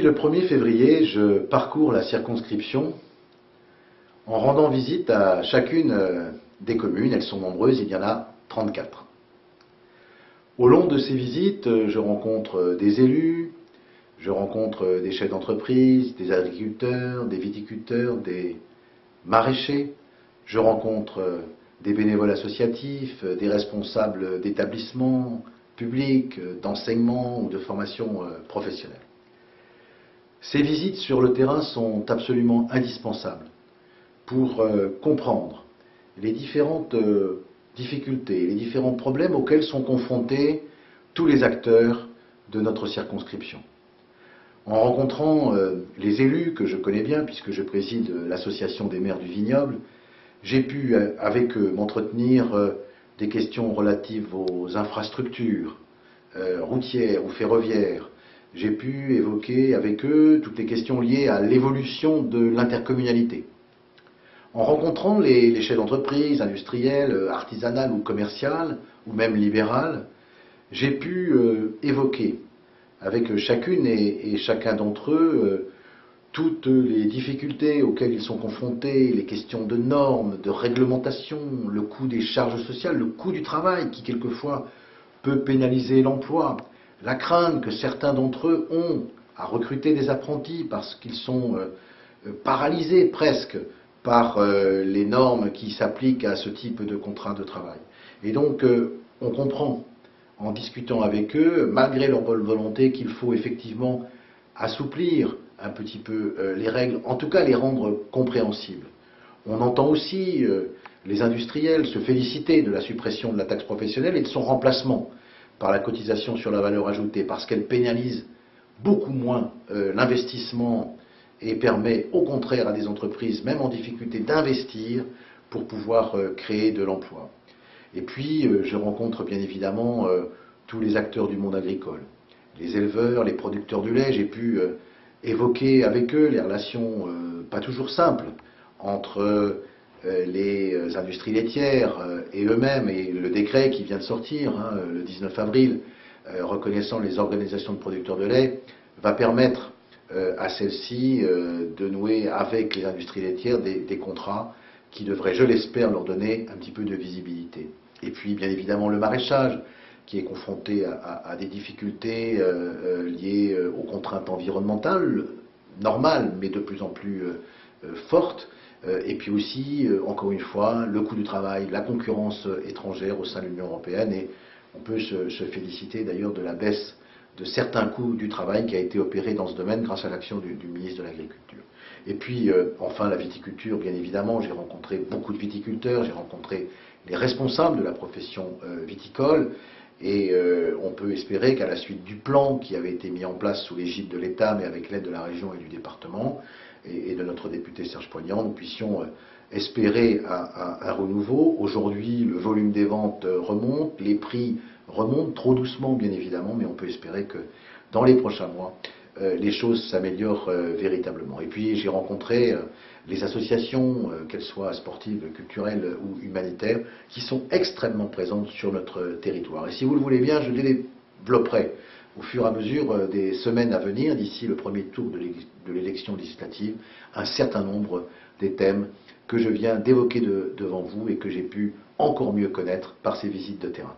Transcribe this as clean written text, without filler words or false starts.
le 1er février, je parcours la circonscription en rendant visite à chacune des communes. Elles sont nombreuses, il y en a 34. Au long de ces visites, je rencontre des élus, je rencontre des chefs d'entreprise, des agriculteurs, des viticulteurs, des maraîchers. Je rencontre des bénévoles associatifs, des responsables d'établissements publics, d'enseignement ou de formation professionnelle. Ces visites sur le terrain sont absolument indispensables pour comprendre les différentes difficultés, les différents problèmes auxquels sont confrontés tous les acteurs de notre circonscription. En rencontrant les élus que je connais bien, puisque je préside l'association des maires du vignoble, j'ai pu avec eux m'entretenir des questions relatives aux infrastructures routières ou ferroviaires. J'ai pu évoquer avec eux toutes les questions liées à l'évolution de l'intercommunalité. En rencontrant les chefs d'entreprise, industrielles, artisanales ou commerciales, ou même libérales, j'ai pu évoquer avec chacune et chacun d'entre eux toutes les difficultés auxquelles ils sont confrontés, les questions de normes, de réglementation, le coût des charges sociales, le coût du travail qui quelquefois peut pénaliser l'emploi, la crainte que certains d'entre eux ont à recruter des apprentis parce qu'ils sont paralysés presque par les normes qui s'appliquent à ce type de contrat de travail. Et donc on comprend en discutant avec eux, malgré leur bonne volonté, qu'il faut effectivement assouplir un petit peu les règles, en tout cas les rendre compréhensibles. On entend aussi les industriels se féliciter de la suppression de la taxe professionnelle et de son remplacement par la cotisation sur la valeur ajoutée, parce qu'elle pénalise beaucoup moins l'investissement et permet au contraire à des entreprises, même en difficulté, d'investir pour pouvoir créer de l'emploi. Et puis, je rencontre bien évidemment tous les acteurs du monde agricole, les éleveurs, les producteurs de lait. J'ai pu évoquer avec eux les relations pas toujours simples entre les industries laitières et eux-mêmes, et le décret qui vient de sortir, le 19 avril, reconnaissant les organisations de producteurs de lait, va permettre à celles-ci de nouer avec les industries laitières des contrats qui devraient, je l'espère, leur donner un petit peu de visibilité. Et puis, bien évidemment, le maraîchage, qui est confronté à des difficultés liées aux contraintes environnementales, normales, mais de plus en plus fortes. Et puis aussi, encore une fois, le coût du travail, la concurrence étrangère au sein de l'Union européenne. Et on peut se féliciter d'ailleurs de la baisse de certains coûts du travail qui a été opérée dans ce domaine grâce à l'action du ministre de l'Agriculture. Et puis, enfin, la viticulture, bien évidemment. J'ai rencontré beaucoup de viticulteurs, j'ai rencontré les responsables de la profession viticole, et on peut espérer qu'à la suite du plan qui avait été mis en place sous l'égide de l'État, mais avec l'aide de la région et du département, et de notre député Serge Poignant, nous puissions espérer un renouveau. Aujourd'hui, le volume des ventes remonte, les prix remontent, trop doucement bien évidemment, mais on peut espérer que dans les prochains mois, les choses s'améliorent véritablement. Et puis j'ai rencontré les associations, qu'elles soient sportives, culturelles ou humanitaires, qui sont extrêmement présentes sur notre territoire. Et si vous le voulez bien, je développerai au fur et à mesure des semaines à venir, d'ici le premier tour de l'élection législative, un certain nombre des thèmes que je viens d'évoquer devant vous et que j'ai pu encore mieux connaître par ces visites de terrain.